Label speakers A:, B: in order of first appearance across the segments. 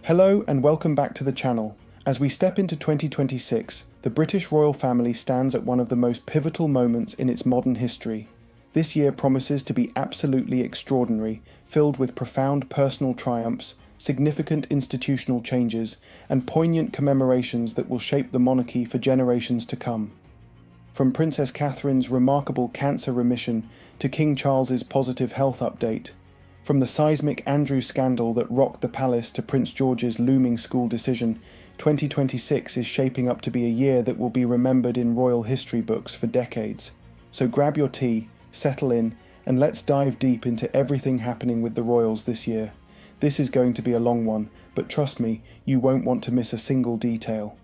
A: Hello and welcome back to the channel. As we step into 2026, the British royal family stands at one of the most pivotal moments in its modern history. This year promises to be absolutely extraordinary, filled with profound personal triumphs, significant institutional changes, and poignant commemorations that will shape the monarchy for generations to come. From Princess Catherine's remarkable cancer remission to King Charles's positive health update, from the seismic Andrew scandal that rocked the palace to Prince George's looming school decision, 2026 is shaping up to be a year that will be remembered in royal history books for decades. So grab your tea, settle in, and let's dive deep into everything happening with the royals this year. This is going to be a long one, but trust me, you won't want to miss a single detail.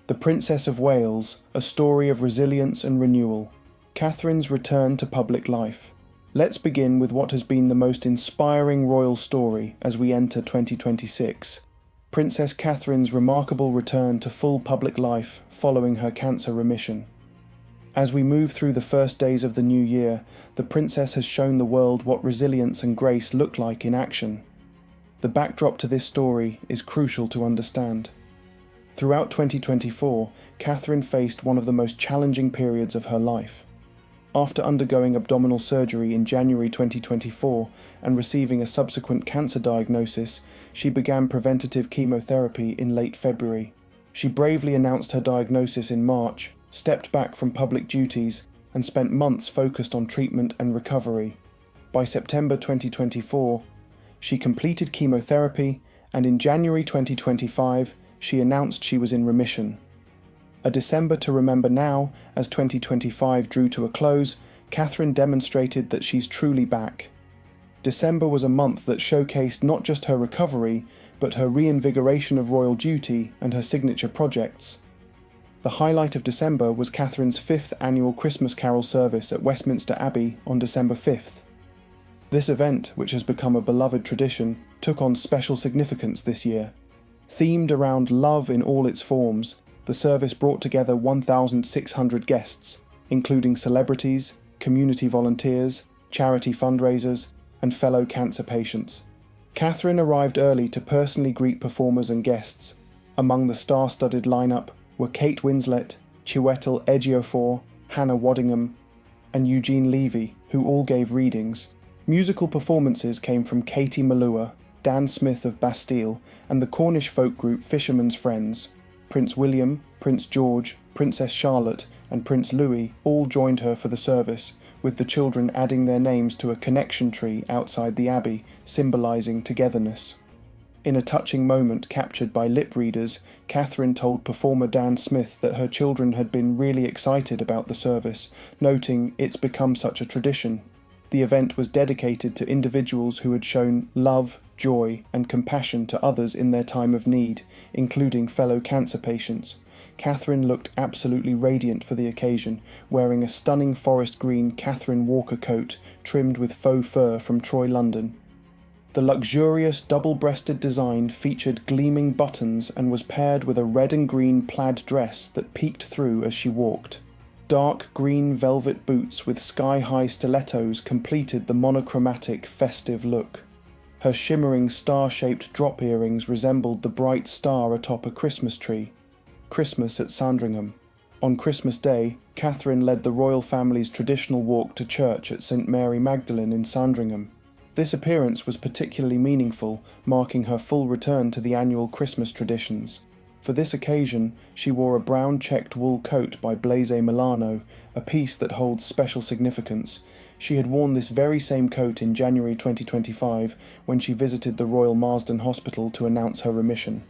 A: The Princess of Wales, a story of resilience and renewal. Catherine's return to public life. Let's begin with what has been the most inspiring royal story as we enter 2026. Princess Catherine's remarkable return to full public life following her cancer remission. As we move through the first days of the new year, the princess has shown the world what resilience and grace look like in action. The backdrop to this story is crucial to understand. Throughout 2024, Catherine faced one of the most challenging periods of her life. After undergoing abdominal surgery in January 2024 and receiving a subsequent cancer diagnosis, she began preventative chemotherapy in late February. She bravely announced her diagnosis in March, stepped back from public duties, and spent months focused on treatment and recovery. By September 2024, she completed chemotherapy, and in January 2025, she announced she was in remission. A December to remember now, as 2025 drew to a close, Catherine demonstrated that she's truly back. December was a month that showcased not just her recovery, but her reinvigoration of royal duty and her signature projects. The highlight of December was Catherine's 5th annual Christmas Carol service at Westminster Abbey on December 5th. This event, which has become a beloved tradition, took on special significance this year. Themed around love in all its forms, the service brought together 1,600 guests, including celebrities, community volunteers, charity fundraisers, and fellow cancer patients. Catherine arrived early to personally greet performers and guests. Among the star-studded lineup were Kate Winslet, Chiwetel Ejiofor, Hannah Waddingham, and Eugene Levy, who all gave readings. Musical performances came from Katie Melua, Dan Smith of Bastille, and the Cornish folk group Fisherman's Friends. Prince William, Prince George, Princess Charlotte, and Prince Louis all joined her for the service, with the children adding their names to a connection tree outside the abbey, symbolising togetherness. In a touching moment captured by lip readers, Catherine told performer Dan Smith that her children had been really excited about the service, noting it's become such a tradition. The event was dedicated to individuals who had shown love, joy, and compassion to others in their time of need, including fellow cancer patients. Catherine looked absolutely radiant for the occasion, wearing a stunning forest green Catherine Walker coat trimmed with faux fur from Troy, London. The luxurious double-breasted design featured gleaming buttons and was paired with a red and green plaid dress that peeked through as she walked. Dark green velvet boots with sky-high stilettos completed the monochromatic, festive look. Her shimmering star-shaped drop earrings resembled the bright star atop a Christmas tree. Christmas at Sandringham. On Christmas Day, Catherine led the royal family's traditional walk to church at St Mary Magdalene in Sandringham. This appearance was particularly meaningful, marking her full return to the annual Christmas traditions. For this occasion, she wore a brown checked wool coat by Blaise Milano, a piece that holds special significance. She had worn this very same coat in January 2025 when she visited the Royal Marsden Hospital to announce her remission.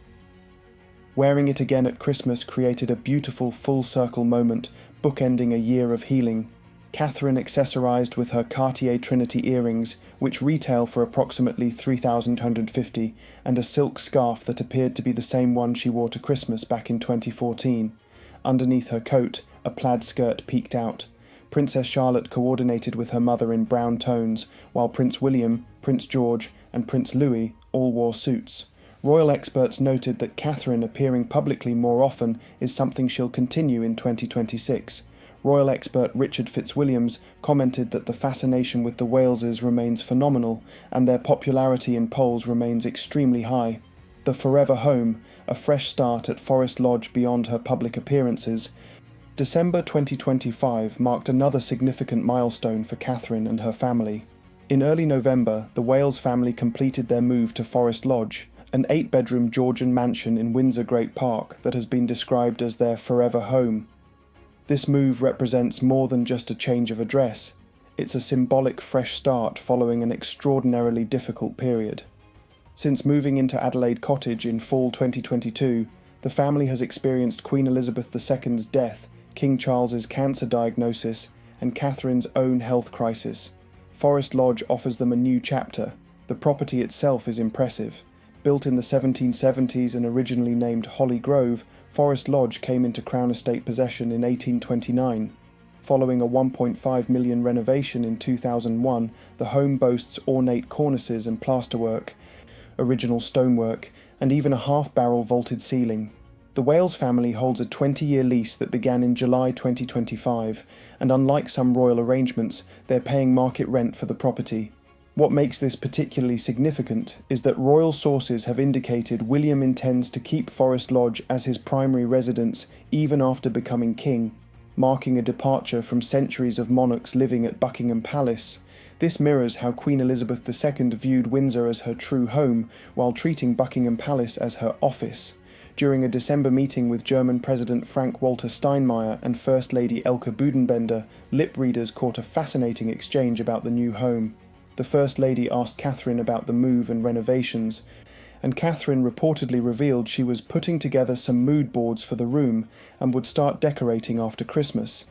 A: Wearing it again at Christmas created a beautiful full-circle moment, bookending a year of healing. Catherine accessorised with her Cartier Trinity earrings, which retail for approximately $3,250, and a silk scarf that appeared to be the same one she wore to Christmas back in 2014. Underneath her coat, a plaid skirt peeked out. Princess Charlotte coordinated with her mother in brown tones, while Prince William, Prince George, and Prince Louis all wore suits. Royal experts noted that Catherine appearing publicly more often is something she'll continue in 2026. Royal expert Richard Fitzwilliams commented that the fascination with the Waleses remains phenomenal and their popularity in polls remains extremely high. The forever home, a fresh start at Forest Lodge beyond her public appearances. December 2025 marked another significant milestone for Catherine and her family. In early November, the Wales family completed their move to Forest Lodge, an 8-bedroom Georgian mansion in Windsor Great Park that has been described as their forever home. This move represents more than just a change of address. It's a symbolic fresh start following an extraordinarily difficult period. Since moving into Adelaide Cottage in fall 2022, the family has experienced Queen Elizabeth II's death, King Charles's cancer diagnosis, and Catherine's own health crisis. Forest Lodge offers them a new chapter. The property itself is impressive. Built in the 1770s and originally named Holly Grove, Forest Lodge came into Crown Estate possession in 1829. Following a $1.5 million renovation in 2001, the home boasts ornate cornices and plasterwork, original stonework, and even a half-barrel vaulted ceiling. The Wales family holds a 20-year lease that began in July 2025, and unlike some royal arrangements, they're paying market rent for the property. What makes this particularly significant is that royal sources have indicated William intends to keep Forest Lodge as his primary residence even after becoming king, marking a departure from centuries of monarchs living at Buckingham Palace. This mirrors how Queen Elizabeth II viewed Windsor as her true home, while treating Buckingham Palace as her office. During a December meeting with German President Frank-Walter Steinmeier and First Lady Elke Budenbender, lip readers caught a fascinating exchange about the new home. The First Lady asked Catherine about the move and renovations, and Catherine reportedly revealed she was putting together some mood boards for the room and would start decorating after Christmas.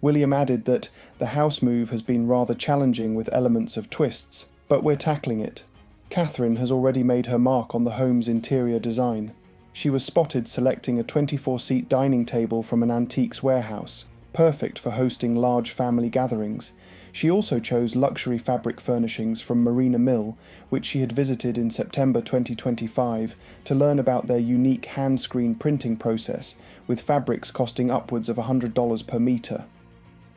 A: William added that the house move has been rather challenging with elements of twists, but we're tackling it. Catherine has already made her mark on the home's interior design. She was spotted selecting a 24-seat dining table from an antiques warehouse, perfect for hosting large family gatherings. She also chose luxury fabric furnishings from Marina Mill, which she had visited in September 2025, to learn about their unique hand-screen printing process, with fabrics costing upwards of $100 per metre.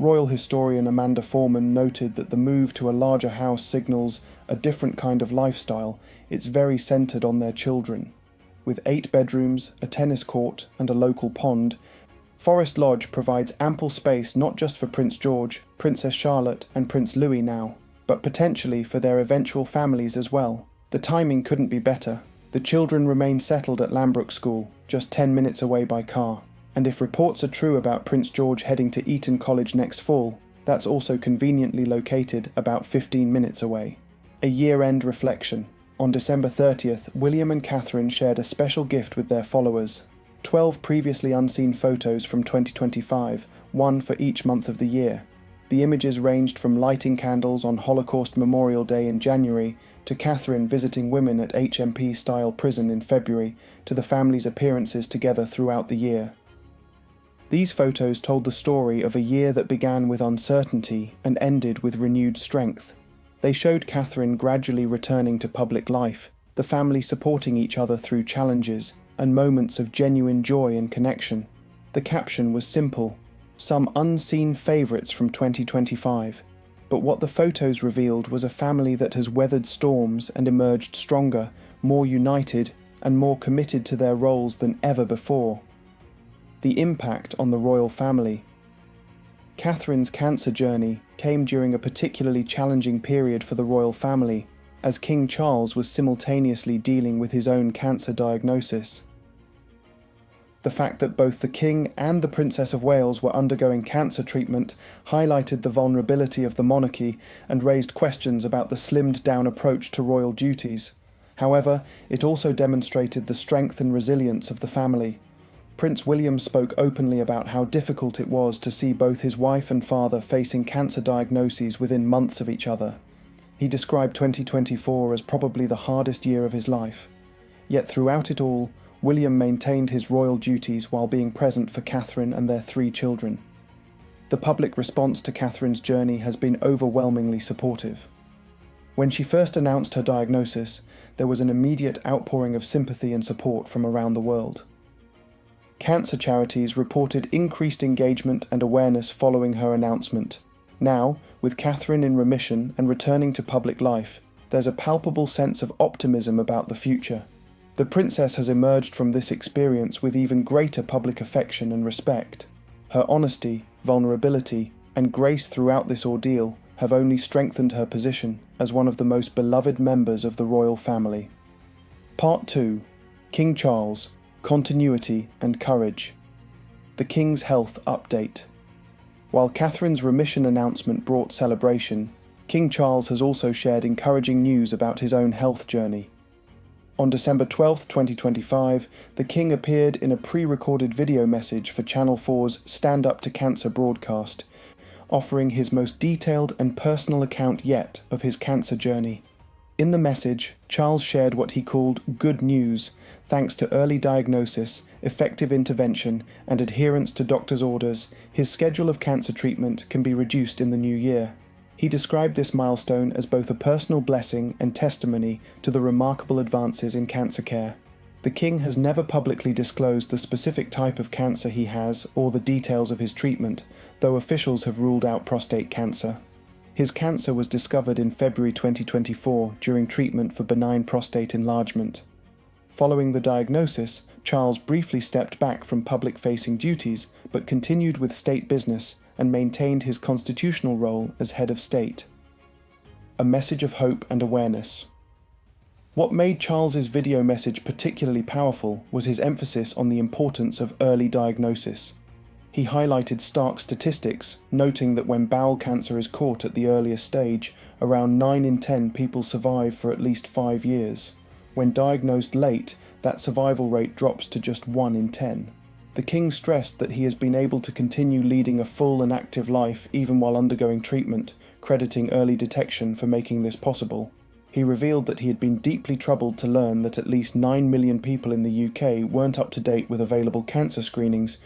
A: Royal historian Amanda Foreman noted that the move to a larger house signals a different kind of lifestyle. It's very centred on their children. With 8 bedrooms, a tennis court, and a local pond, Forest Lodge provides ample space not just for Prince George, Princess Charlotte, and Prince Louis now, but potentially for their eventual families as well. The timing couldn't be better. The children remain settled at Lambrook School, just 10 minutes away by car. And if reports are true about Prince George heading to Eton College next fall, that's also conveniently located about 15 minutes away. A year-end reflection. On December 30th, William and Catherine shared a special gift with their followers. 12 previously unseen photos from 2025, one for each month of the year. The images ranged from lighting candles on Holocaust Memorial Day in January, to Catherine visiting women at HMP-style prison in February, to the family's appearances together throughout the year. These photos told the story of a year that began with uncertainty and ended with renewed strength. They showed Catherine gradually returning to public life, the family supporting each other through challenges, and moments of genuine joy and connection. The caption was simple: some unseen favourites from 2025. But what the photos revealed was a family that has weathered storms and emerged stronger, more united, and more committed to their roles than ever before. The impact on the royal family. Catherine's cancer journey came during a particularly challenging period for the royal family, as King Charles was simultaneously dealing with his own cancer diagnosis. The fact that both the King and the Princess of Wales were undergoing cancer treatment highlighted the vulnerability of the monarchy and raised questions about the slimmed-down approach to royal duties. However, it also demonstrated the strength and resilience of the family. Prince William spoke openly about how difficult it was to see both his wife and father facing cancer diagnoses within months of each other. He described 2024 as probably the hardest year of his life. Yet throughout it all, William maintained his royal duties while being present for Catherine and their 3 children. The public response to Catherine's journey has been overwhelmingly supportive. When she first announced her diagnosis, there was an immediate outpouring of sympathy and support from around the world. Cancer charities reported increased engagement and awareness following her announcement. Now, with Catherine in remission and returning to public life, there's a palpable sense of optimism about the future. The princess has emerged from this experience with even greater public affection and respect. Her honesty, vulnerability, and grace throughout this ordeal have only strengthened her position as one of the most beloved members of the royal family. Part 2. King Charles, Continuity and Courage. The King's Health Update. While Catherine's remission announcement brought celebration, King Charles has also shared encouraging news about his own health journey. On December 12, 2025, the King appeared in a pre-recorded video message for Channel 4's Stand Up to Cancer broadcast, offering his most detailed and personal account yet of his cancer journey. In the message, Charles shared what he called good news. Thanks to early diagnosis, effective intervention, and adherence to doctor's orders, his schedule of cancer treatment can be reduced in the new year. He described this milestone as both a personal blessing and testimony to the remarkable advances in cancer care. The King has never publicly disclosed the specific type of cancer he has or the details of his treatment, though officials have ruled out prostate cancer. His cancer was discovered in February 2024 during treatment for benign prostate enlargement. Following the diagnosis, Charles briefly stepped back from public-facing duties but continued with state business and maintained his constitutional role as head of state. A message of hope and awareness. What made Charles's video message particularly powerful was his emphasis on the importance of early diagnosis. He highlighted stark statistics, noting that when bowel cancer is caught at the earliest stage, around 9 in 10 people survive for at least 5 years. When diagnosed late, that survival rate drops to just 1 in 10. The King stressed that he has been able to continue leading a full and active life even while undergoing treatment, crediting early detection for making this possible. He revealed that he had been deeply troubled to learn that at least 9 million people in the UK weren't up to date with available cancer screenings,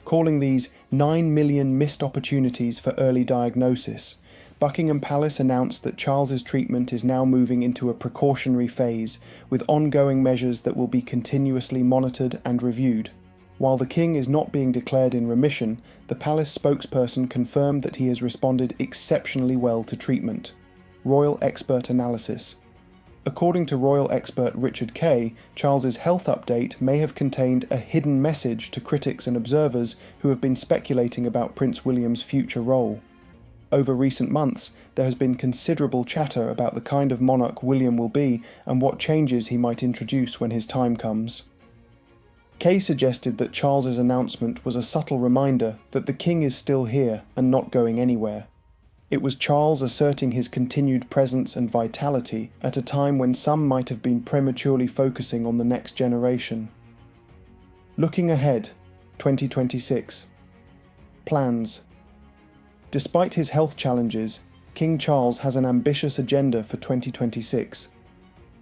A: calling these 9 million missed opportunities for early diagnosis. Buckingham Palace announced that Charles's treatment is now moving into a precautionary phase, with ongoing measures that will be continuously monitored and reviewed. While the King is not being declared in remission, the palace spokesperson confirmed that he has responded exceptionally well to treatment. Royal Expert Analysis. According to royal expert Richard Kay, Charles's health update may have contained a hidden message to critics and observers who have been speculating about Prince William's future role. Over recent months, there has been considerable chatter about the kind of monarch William will be and what changes he might introduce when his time comes. Kay suggested that Charles's announcement was a subtle reminder that the King is still here and not going anywhere. It was Charles asserting his continued presence and vitality at a time when some might have been prematurely focusing on the next generation. Looking ahead, 2026. Plans. Despite his health challenges, King Charles has an ambitious agenda for 2026.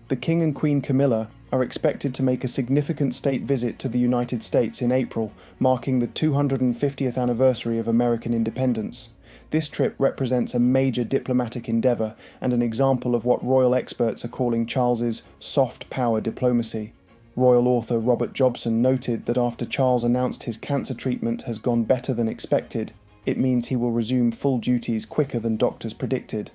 A: The King and Queen Camilla are expected to make a significant state visit to the United States in April, marking the 250th anniversary of American independence. This trip represents a major diplomatic endeavour and an example of what royal experts are calling Charles's soft power diplomacy. Royal author Robert Jobson noted that after Charles announced his cancer treatment has gone better than expected, it means he will resume full duties quicker than doctors predicted.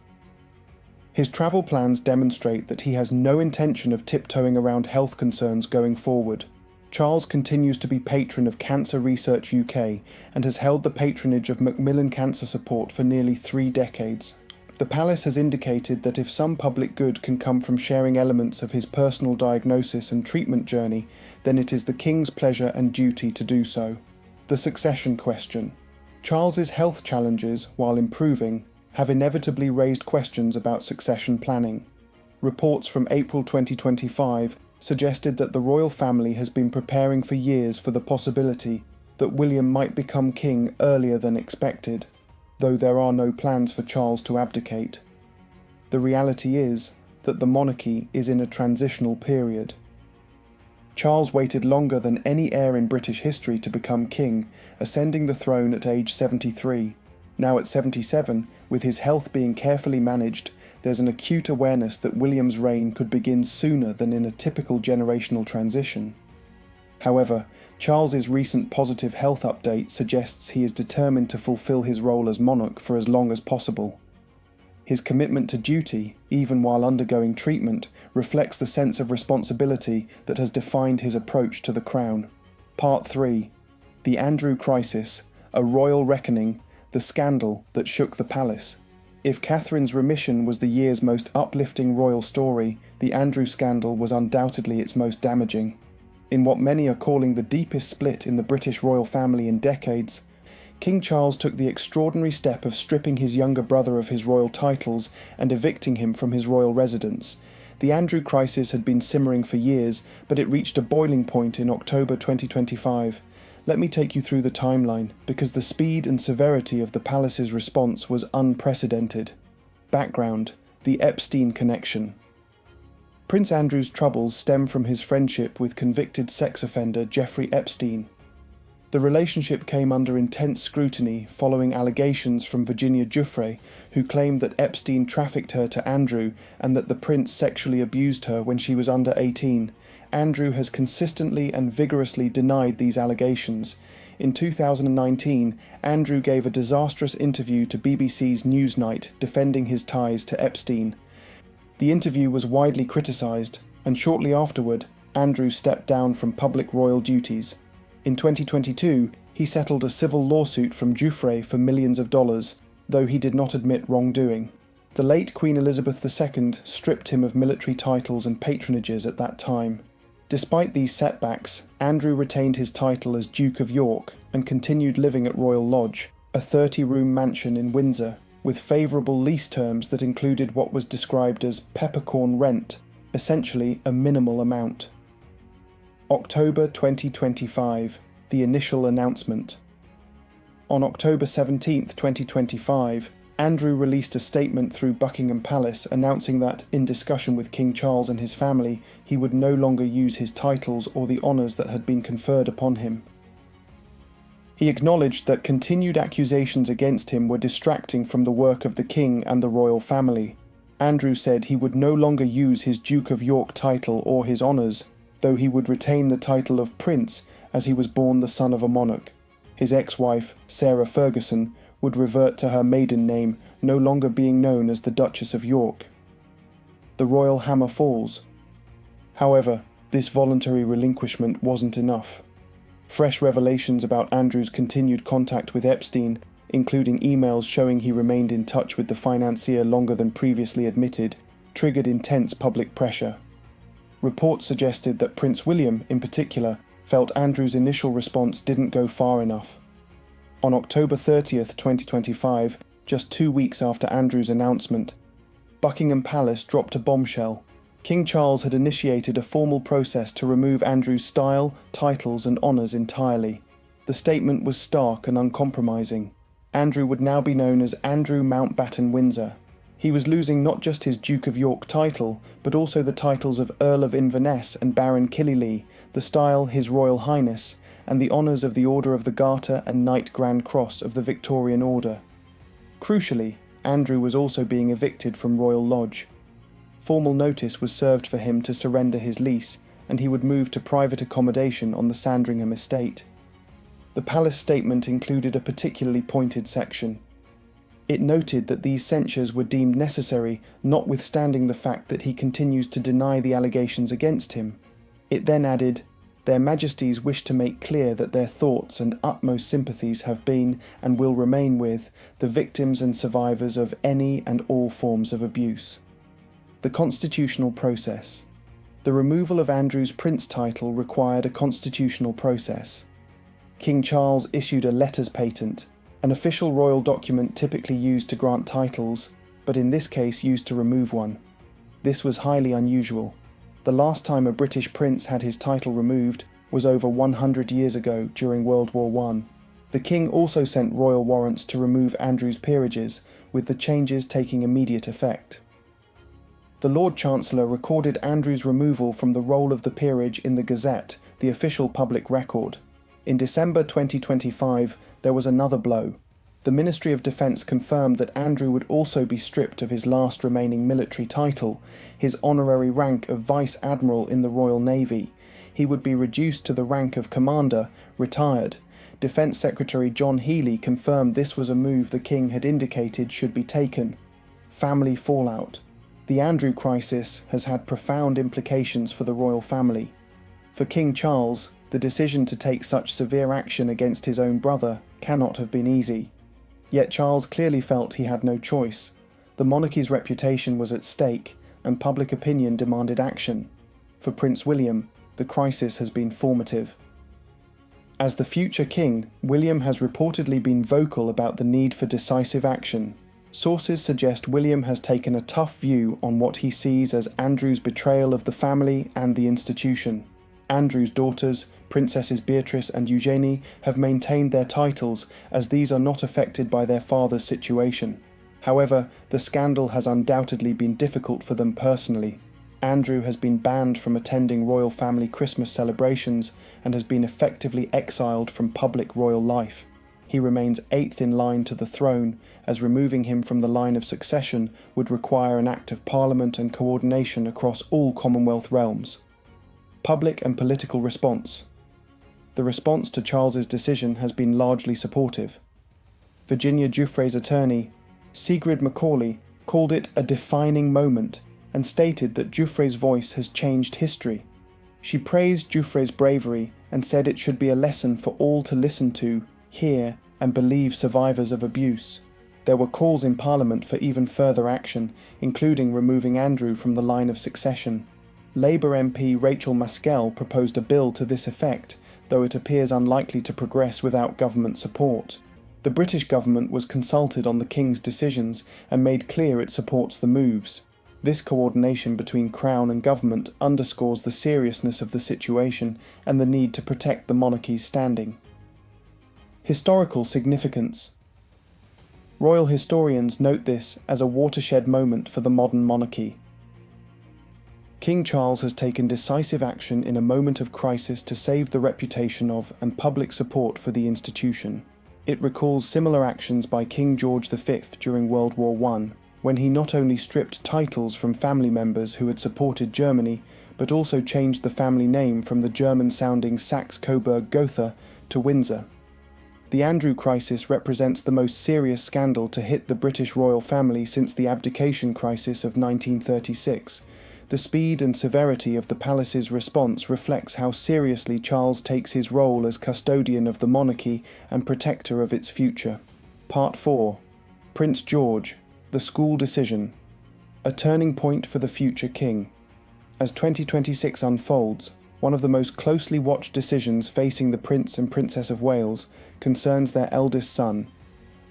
A: His travel plans demonstrate that he has no intention of tiptoeing around health concerns going forward. Charles continues to be patron of Cancer Research UK and has held the patronage of Macmillan Cancer Support for nearly 3 decades. The palace has indicated that if some public good can come from sharing elements of his personal diagnosis and treatment journey, then it is the King's pleasure and duty to do so. The succession question. Charles's health challenges, while improving, have inevitably raised questions about succession planning. Reports from April 2025 suggested that the royal family has been preparing for years for the possibility that William might become king earlier than expected, though there are no plans for Charles to abdicate. The reality is that the monarchy is in a transitional period. Charles waited longer than any heir in British history to become king, ascending the throne at age 73. Now at 77, with his health being carefully managed, there's an acute awareness that William's reign could begin sooner than in a typical generational transition. However, Charles's recent positive health update suggests he is determined to fulfill his role as monarch for as long as possible. His commitment to duty, even while undergoing treatment, reflects the sense of responsibility that has defined his approach to the crown. Part 3. The Andrew Crisis, a royal reckoning, the scandal that shook the palace. If Catherine's remission was the year's most uplifting royal story, the Andrew scandal was undoubtedly its most damaging. In what many are calling the deepest split in the British royal family in decades, King Charles took the extraordinary step of stripping his younger brother of his royal titles and evicting him from his royal residence. The Andrew crisis had been simmering for years, but it reached a boiling point in October 2025. Let me take you through the timeline, because the speed and severity of the palace's response was unprecedented. Background: the Epstein connection. Prince Andrew's troubles stem from his friendship with convicted sex offender Jeffrey Epstein. The relationship came under intense scrutiny following allegations from Virginia Giuffre, who claimed that Epstein trafficked her to Andrew and that the prince sexually abused her when she was under 18. Andrew has consistently and vigorously denied these allegations. In 2019, Andrew gave a disastrous interview to BBC's Newsnight defending his ties to Epstein. The interview was widely criticised, and shortly afterward, Andrew stepped down from public royal duties. In 2022, he settled a civil lawsuit from Giuffre for millions of dollars, though he did not admit wrongdoing. The late Queen Elizabeth II stripped him of military titles and patronages at that time. Despite these setbacks, Andrew retained his title as Duke of York and continued living at Royal Lodge, a 30-room mansion in Windsor, with favourable lease terms that included what was described as peppercorn rent, essentially a minimal amount. October 2025, the initial announcement. On October 17, 2025, Andrew released a statement through Buckingham Palace announcing that, in discussion with King Charles and his family, he would no longer use his titles or the honours that had been conferred upon him. He acknowledged that continued accusations against him were distracting from the work of the king and the royal family. Andrew said he would no longer use his Duke of York title or his honours, though he would retain the title of Prince as he was born the son of a monarch. His ex-wife, Sarah Ferguson, would revert to her maiden name, no longer being known as the Duchess of York. The royal hammer falls. However, this voluntary relinquishment wasn't enough. Fresh revelations about Andrew's continued contact with Epstein, including emails showing he remained in touch with the financier longer than previously admitted, triggered intense public pressure. Reports suggested that Prince William, in particular, felt Andrew's initial response didn't go far enough. On October 30th, 2025, just 2 weeks after Andrew's announcement, Buckingham Palace dropped a bombshell. King Charles had initiated a formal process to remove Andrew's style, titles and honours entirely. The statement was stark and uncompromising. Andrew would now be known as Andrew Mountbatten Windsor. He was losing not just his Duke of York title, but also the titles of Earl of Inverness and Baron Killyleagh, the style His Royal Highness, and the honours of the Order of the Garter and Knight Grand Cross of the Victorian Order. Crucially, Andrew was also being evicted from Royal Lodge. Formal notice was served for him to surrender his lease, and he would move to private accommodation on the Sandringham estate. The palace statement included a particularly pointed section. It noted that these censures were deemed necessary, notwithstanding the fact that he continues to deny the allegations against him. It then added, "Their Majesties wish to make clear that their thoughts and utmost sympathies have been, and will remain with, the victims and survivors of any and all forms of abuse." The constitutional process. The removal of Andrew's prince title required a constitutional process. King Charles issued a letters patent, an official royal document typically used to grant titles, but in this case used to remove one. This was highly unusual. The last time a British prince had his title removed was over 100 years ago during World War I. The king also sent royal warrants to remove Andrew's peerages, with the changes taking immediate effect. The Lord Chancellor recorded Andrew's removal from the roll of the peerage in the Gazette, the official public record. In December 2025, there was another blow. The Ministry of Defence confirmed that Andrew would also be stripped of his last remaining military title, his honorary rank of Vice Admiral in the Royal Navy. He would be reduced to the rank of Commander, retired. Defence Secretary John Healey confirmed this was a move the King had indicated should be taken. family fallout. The Andrew crisis has had profound implications for the royal family. For King Charles, the decision to take such severe action against his own brother cannot have been easy. Yet Charles clearly felt he had no choice. The monarchy's reputation was at stake, and public opinion demanded action. For Prince William, the crisis has been formative. As the future king, William has reportedly been vocal about the need for decisive action. Sources suggest William has taken a tough view on what he sees as Andrew's betrayal of the family and the institution. Andrew's daughters, Princesses Beatrice and Eugenie, have maintained their titles as these are not affected by their father's situation. However, the scandal has undoubtedly been difficult for them personally. Andrew has been banned from attending royal family Christmas celebrations and has been effectively exiled from public royal life. He remains 8th in line to the throne, as removing him from the line of succession would require an act of Parliament and coordination across all Commonwealth realms. Public and political response. The response to Charles's decision has been largely supportive. Virginia Giuffre's attorney, Sigrid Macaulay, called it a defining moment and stated that Giuffre's voice has changed history. She praised Giuffre's bravery and said it should be a lesson for all to listen to, hear, and believe survivors of abuse. There were calls in Parliament for even further action, including removing Andrew from the line of succession. Labour MP Rachel Maskell proposed a bill to this effect, though it appears unlikely to progress without government support. The British government was consulted on the King's decisions and made clear it supports the moves. This coordination between Crown and government underscores the seriousness of the situation and the need to protect the monarchy's standing. Historical significance. Royal historians note this as a watershed moment for the modern monarchy. King Charles has taken decisive action in a moment of crisis to save the reputation of and public support for the institution. It recalls similar actions by King George V during World War I, when he not only stripped titles from family members who had supported Germany, but also changed the family name from the German-sounding Saxe-Coburg-Gotha to Windsor. The Andrew crisis represents the most serious scandal to hit the British royal family since the abdication crisis of 1936. The speed and severity of the palace's response reflects how seriously Charles takes his role as custodian of the monarchy and protector of its future. Part 4. Prince George, the school decision. A turning point for the future king. As 2026 unfolds, one of the most closely watched decisions facing the Prince and Princess of Wales concerns their eldest son,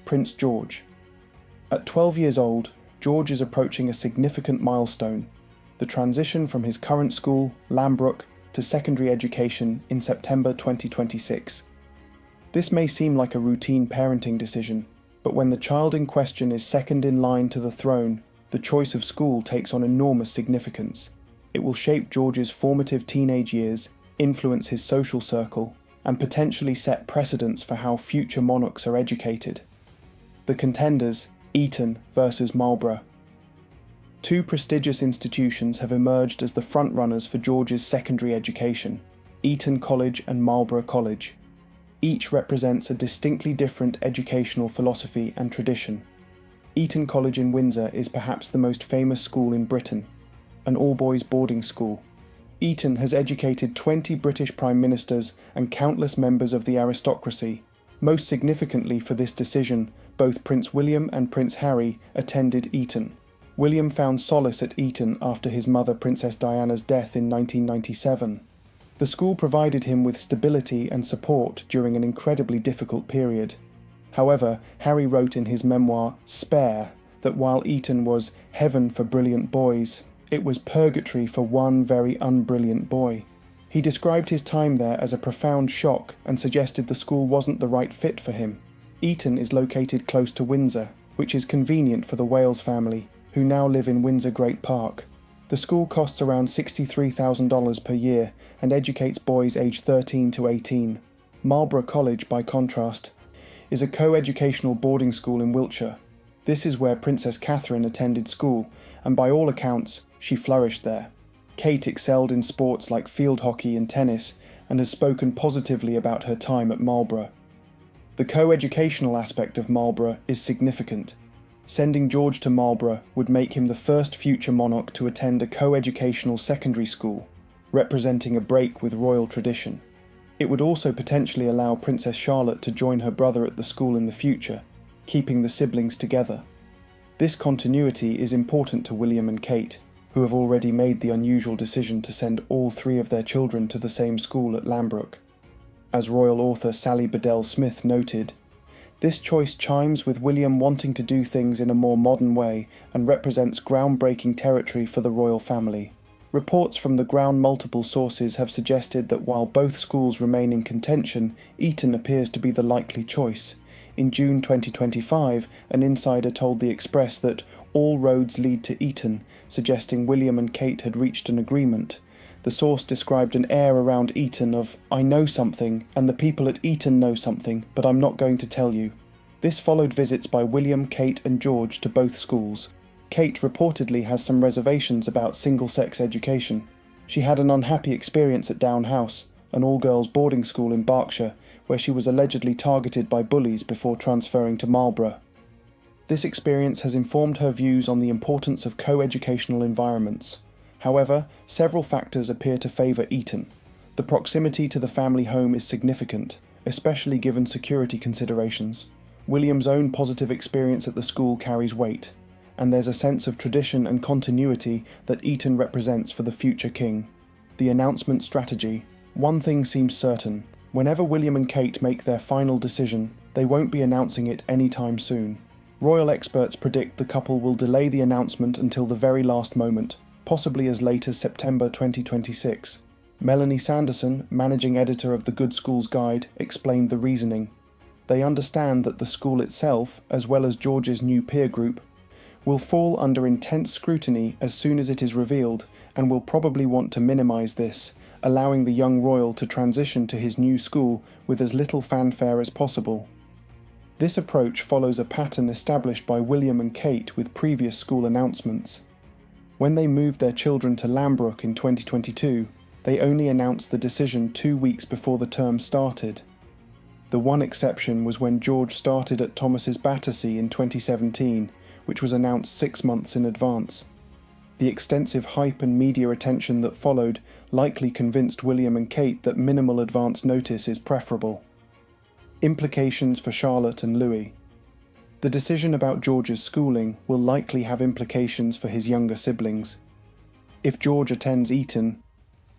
A: Prince George. At 12 years old, George is approaching a significant milestone: the transition from his current school, Lambrook, to secondary education in September 2026. This may seem like a routine parenting decision, but when the child in question is second in line to the throne, the choice of school takes on enormous significance. It will shape George's formative teenage years, influence his social circle, and potentially set precedents for how future monarchs are educated. The contenders: Eton versus Marlborough. Two prestigious institutions have emerged as the frontrunners for George's secondary education: Eton College and Marlborough College. Each represents a distinctly different educational philosophy and tradition. Eton College in Windsor is perhaps the most famous school in Britain, an all-boys boarding school. Eton has educated 20 British Prime Ministers and countless members of the aristocracy. Most significantly for this decision, both Prince William and Prince Harry attended Eton. William found solace at Eton after his mother Princess Diana's death in 1997. The school provided him with stability and support during an incredibly difficult period. However, Harry wrote in his memoir, Spare, that while Eton was heaven for brilliant boys, it was purgatory for one very unbrilliant boy. He described his time there as a profound shock and suggested the school wasn't the right fit for him. Eton is located close to Windsor, which is convenient for the Wales family, who now live in Windsor Great Park. The school costs around $63,000 per year and educates boys aged 13 to 18. Marlborough College, by contrast, is a co-educational boarding school in Wiltshire. This is where Princess Catherine attended school, and by all accounts, she flourished there. Kate excelled in sports like field hockey and tennis, and has spoken positively about her time at Marlborough. The co-educational aspect of Marlborough is significant. Sending George to Marlborough would make him the first future monarch to attend a co-educational secondary school, representing a break with royal tradition. It would also potentially allow Princess Charlotte to join her brother at the school in the future, keeping the siblings together. This continuity is important to William and Kate, who have already made the unusual decision to send all three of their children to the same school at Lambrook. As royal author Sally Bedell Smith noted, this choice chimes with William wanting to do things in a more modern way and represents groundbreaking territory for the royal family. Reports from the ground multiple sources have suggested that while both schools remain in contention, Eton appears to be the likely choice. In June 2025, an insider told The Express that all roads lead to Eton, suggesting William and Kate had reached an agreement. The source described an air around Eton of, "I know something, and the people at Eton know something, but I'm not going to tell you." This followed visits by William, Kate and George to both schools. Kate reportedly has some reservations about single-sex education. She had an unhappy experience at Down House, an all-girls boarding school in Berkshire, where she was allegedly targeted by bullies before transferring to Marlborough. This experience has informed her views on the importance of co-educational environments. However, several factors appear to favour Eton. The proximity to the family home is significant, especially given security considerations. William's own positive experience at the school carries weight, and there's a sense of tradition and continuity that Eton represents for the future king. The announcement strategy. One thing seems certain. Whenever William and Kate make their final decision, they won't be announcing it anytime soon. Royal experts predict the couple will delay the announcement until the very last moment, possibly as late as September 2026. Melanie Sanderson, managing editor of the Good Schools Guide, explained the reasoning. They understand that the school itself, as well as George's new peer group, will fall under intense scrutiny as soon as it is revealed, and will probably want to minimise this, allowing the young royal to transition to his new school with as little fanfare as possible. This approach follows a pattern established by William and Kate with previous school announcements. When they moved their children to Lambrook in 2022, they only announced the decision 2 weeks before the term started. The one exception was when George started at Thomas's Battersea in 2017, which was announced 6 months in advance. The extensive hype and media attention that followed likely convinced William and Kate that minimal advance notice is preferable. Implications for Charlotte and Louis. The decision about George's schooling will likely have implications for his younger siblings. If George attends Eton,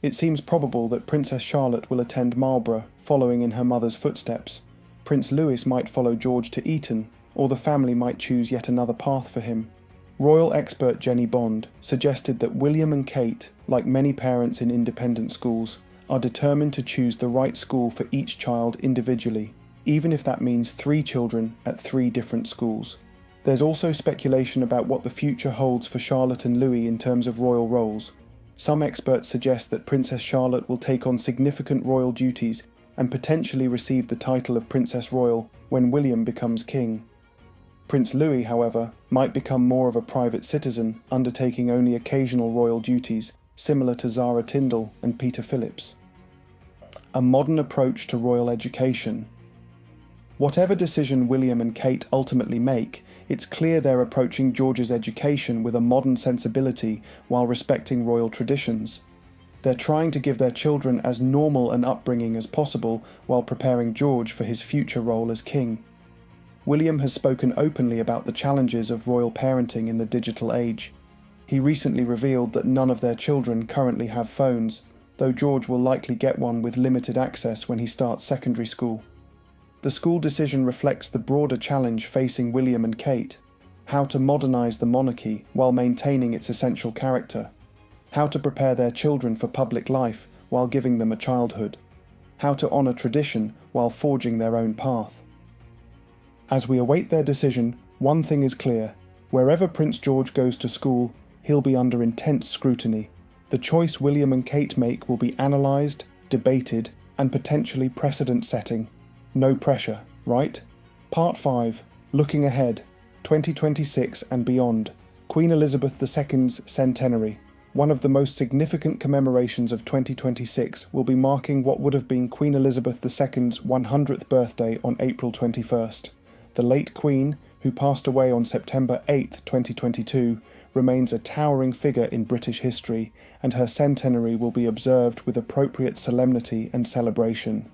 A: it seems probable that Princess Charlotte will attend Marlborough, following in her mother's footsteps. Prince Louis might follow George to Eton, or the family might choose yet another path for him. Royal expert Jenny Bond suggested that William and Kate, like many parents in independent schools, are determined to choose the right school for each child individually, even if that means 3 children at 3 different schools. There's also speculation about what the future holds for Charlotte and Louis in terms of royal roles. Some experts suggest that Princess Charlotte will take on significant royal duties and potentially receive the title of Princess Royal when William becomes king. Prince Louis, however, might become more of a private citizen, undertaking only occasional royal duties, similar to Zara Tindall and Peter Phillips. A modern approach to royal education. Whatever decision William and Kate ultimately make, it's clear they're approaching George's education with a modern sensibility while respecting royal traditions. They're trying to give their children as normal an upbringing as possible while preparing George for his future role as king. William has spoken openly about the challenges of royal parenting in the digital age. He recently revealed that none of their children currently have phones, though George will likely get one with limited access when he starts secondary school. The school decision reflects the broader challenge facing William and Kate: how to modernise the monarchy while maintaining its essential character, how to prepare their children for public life while giving them a childhood, how to honour tradition while forging their own path. As we await their decision, one thing is clear: wherever Prince George goes to school, he'll be under intense scrutiny. The choice William and Kate make will be analysed, debated, and potentially precedent-setting. No pressure, right? Part 5. Looking ahead, 2026 and beyond. Queen Elizabeth II's centenary. One of the most significant commemorations of 2026 will be marking what would have been Queen Elizabeth II's 100th birthday on April 21st. The late Queen, who passed away on September 8, 2022, remains a towering figure in British history, and her centenary will be observed with appropriate solemnity and celebration.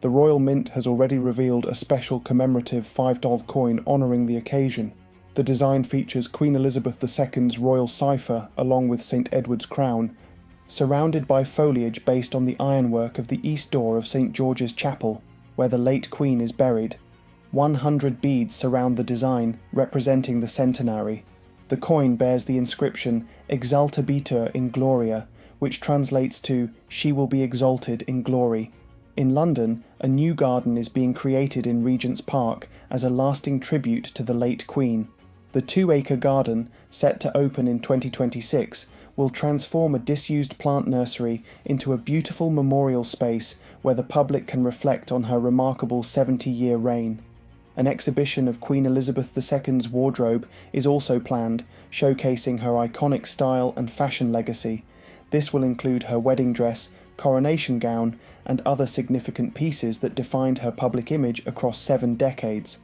A: The Royal Mint has already revealed a special commemorative $5 coin honouring the occasion. The design features Queen Elizabeth II's royal cipher along with St Edward's crown, surrounded by foliage based on the ironwork of the east door of St George's Chapel, where the late Queen is buried. 100 beads surround the design, representing the centenary. The coin bears the inscription Exaltabiter in Gloria, which translates to "She will be exalted in glory." In London, a new garden is being created in Regent's Park as a lasting tribute to the late Queen. The 2-acre garden, set to open in 2026, will transform a disused plant nursery into a beautiful memorial space where the public can reflect on her remarkable 70-year reign. An exhibition of Queen Elizabeth II's wardrobe is also planned, showcasing her iconic style and fashion legacy. This will include her wedding dress, coronation gown, and other significant pieces that defined her public image across 7 decades.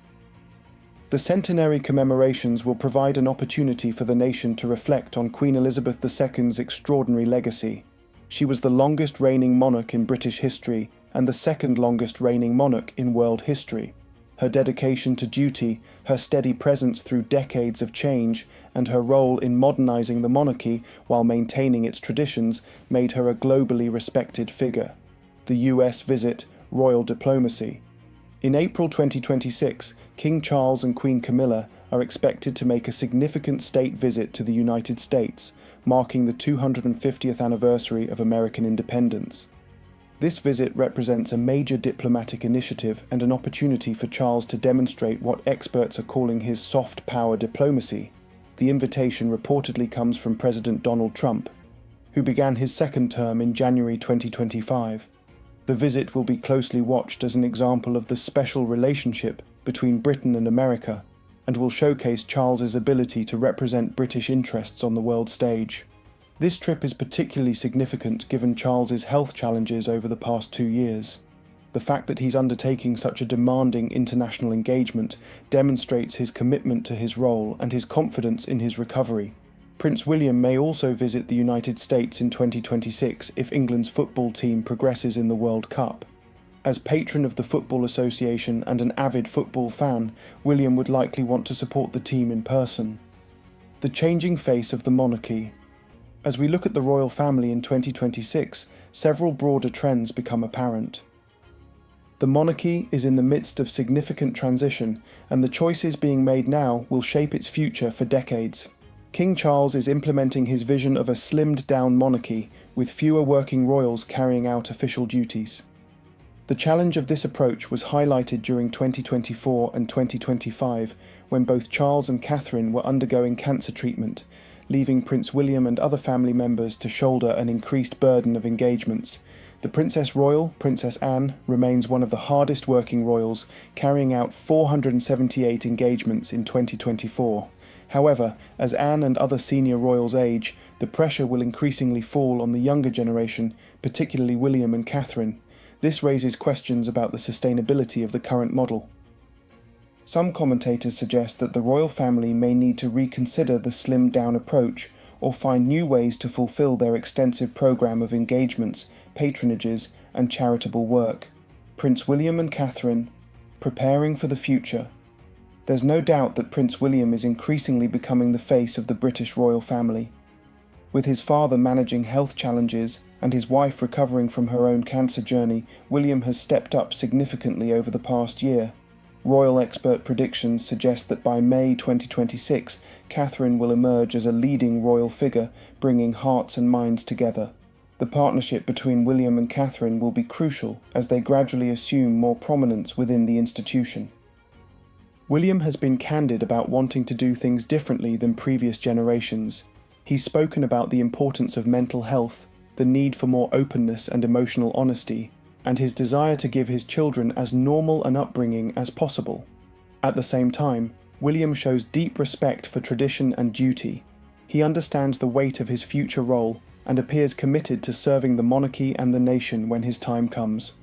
A: The centenary commemorations will provide an opportunity for the nation to reflect on Queen Elizabeth II's extraordinary legacy. She was the longest reigning monarch in British history and the second longest reigning monarch in world history. Her dedication to duty, her steady presence through decades of change, and her role in modernising the monarchy while maintaining its traditions made her a globally respected figure. The US visit, royal diplomacy. In April 2026, King Charles and Queen Camilla are expected to make a significant state visit to the United States, marking the 250th anniversary of American independence. This visit represents a major diplomatic initiative and an opportunity for Charles to demonstrate what experts are calling his soft power diplomacy. The invitation reportedly comes from President Donald Trump, who began his second term in January 2025. The visit will be closely watched as an example of the special relationship between Britain and America, and will showcase Charles's ability to represent British interests on the world stage. This trip is particularly significant given Charles's health challenges over the past 2 years. The fact that he's undertaking such a demanding international engagement demonstrates his commitment to his role and his confidence in his recovery. Prince William may also visit the United States in 2026 if England's football team progresses in the World Cup. As patron of the Football Association and an avid football fan, William would likely want to support the team in person. The changing face of the monarchy. As we look at the royal family in 2026, several broader trends become apparent. The monarchy is in the midst of significant transition, and the choices being made now will shape its future for decades. King Charles is implementing his vision of a slimmed-down monarchy, with fewer working royals carrying out official duties. The challenge of this approach was highlighted during 2024 and 2025, when both Charles and Catherine were undergoing cancer treatment, leaving Prince William and other family members to shoulder an increased burden of engagements. The Princess Royal, Princess Anne, remains one of the hardest working royals, carrying out 478 engagements in 2024. However, as Anne and other senior royals age, the pressure will increasingly fall on the younger generation, particularly William and Catherine. This raises questions about the sustainability of the current model. Some commentators suggest that the royal family may need to reconsider the slimmed-down approach or find new ways to fulfill their extensive program of engagements, patronages, and charitable work. Prince William and Catherine, preparing for the future. There's no doubt that Prince William is increasingly becoming the face of the British royal family. With his father managing health challenges and his wife recovering from her own cancer journey, William has stepped up significantly over the past year. Royal expert predictions suggest that by May 2026, Catherine will emerge as a leading royal figure, bringing hearts and minds together. The partnership between William and Catherine will be crucial as they gradually assume more prominence within the institution. William has been candid about wanting to do things differently than previous generations. He's spoken about the importance of mental health, the need for more openness and emotional honesty, and his desire to give his children as normal an upbringing as possible. At the same time, William shows deep respect for tradition and duty. He understands the weight of his future role and appears committed to serving the monarchy and the nation when his time comes.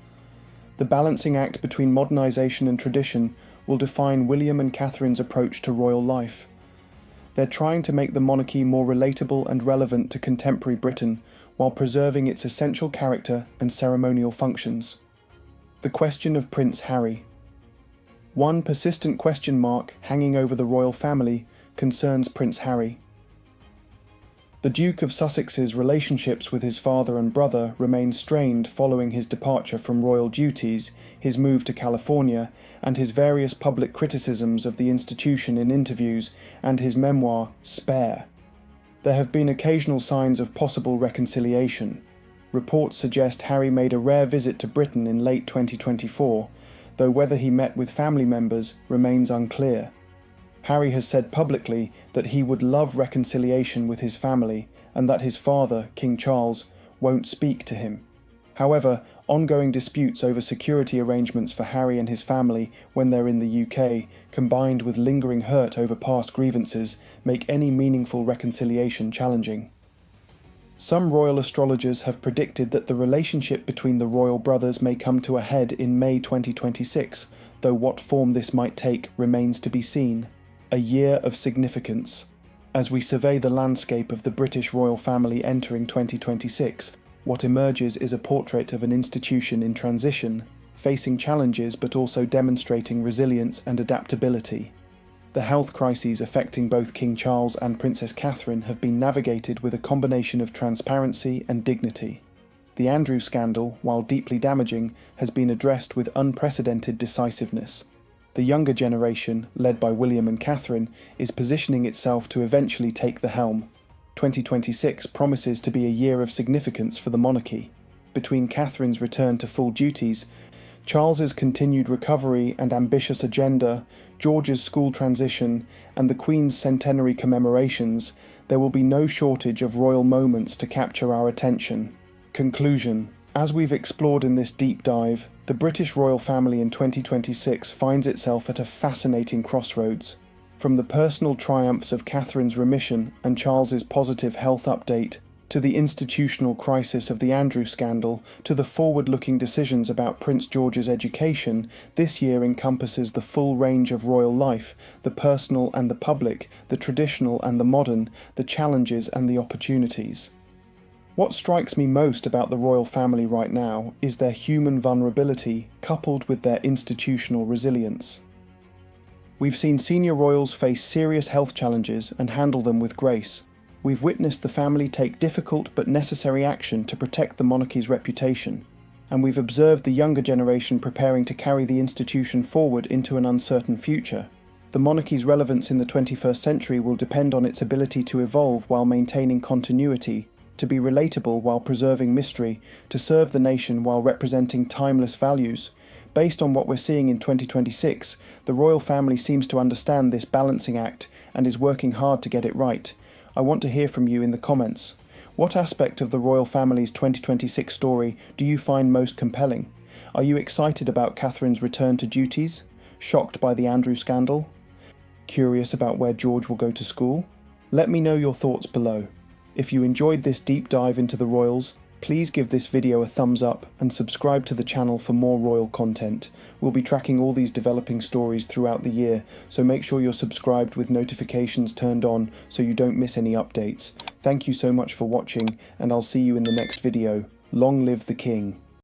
A: The balancing act between modernization and tradition will define William and Catherine's approach to royal life. They're trying to make the monarchy more relatable and relevant to contemporary Britain while preserving its essential character and ceremonial functions. The question of Prince Harry. One persistent question mark hanging over the royal family concerns Prince Harry. The Duke of Sussex's relationships with his father and brother remain strained following his departure from royal duties, his move to California, and his various public criticisms of the institution in interviews and his memoir, Spare. There have been occasional signs of possible reconciliation. Reports suggest Harry made a rare visit to Britain in late 2024, though whether he met with family members remains unclear. Harry has said publicly that he would love reconciliation with his family and that his father, King Charles, won't speak to him. However, ongoing disputes over security arrangements for Harry and his family when they're in the UK, combined with lingering hurt over past grievances, make any meaningful reconciliation challenging. Some royal astrologers have predicted that the relationship between the royal brothers may come to a head in May 2026, though what form this might take remains to be seen. A year of significance. As we survey the landscape of the British royal family entering 2026, what emerges is a portrait of an institution in transition, facing challenges but also demonstrating resilience and adaptability. The health crises affecting both King Charles and Princess Catherine have been navigated with a combination of transparency and dignity. The Andrew scandal, while deeply damaging, has been addressed with unprecedented decisiveness. The younger generation, led by William and Catherine, is positioning itself to eventually take the helm. 2026 promises to be a year of significance for the monarchy. Between Catherine's return to full duties, Charles's continued recovery and ambitious agenda, George's school transition, and the Queen's centenary commemorations, there will be no shortage of royal moments to capture our attention. Conclusion. As we've explored in this deep dive, the British royal family in 2026 finds itself at a fascinating crossroads. From the personal triumphs of Catherine's remission and Charles's positive health update, to the institutional crisis of the Andrew scandal, to the forward-looking decisions about Prince George's education, this year encompasses the full range of royal life, the personal and the public, the traditional and the modern, the challenges and the opportunities. What strikes me most about the royal family right now is their human vulnerability coupled with their institutional resilience. We've seen senior royals face serious health challenges and handle them with grace. We've witnessed the family take difficult but necessary action to protect the monarchy's reputation, and we've observed the younger generation preparing to carry the institution forward into an uncertain future. The monarchy's relevance in the 21st century will depend on its ability to evolve while maintaining continuity, to be relatable while preserving mystery, to serve the nation while representing timeless values. Based on what we're seeing in 2026, the royal family seems to understand this balancing act and is working hard to get it right. I want to hear from you in the comments. What aspect of the royal family's 2026 story do you find most compelling? Are you excited about Catherine's return to duties? Shocked by the Andrew scandal? Curious about where George will go to school? Let me know your thoughts below. If you enjoyed this deep dive into the royals, please give this video a thumbs up and subscribe to the channel for more royal content. We'll be tracking all these developing stories throughout the year, so make sure you're subscribed with notifications turned on so you don't miss any updates. Thank you so much for watching, and I'll see you in the next video. Long live the King!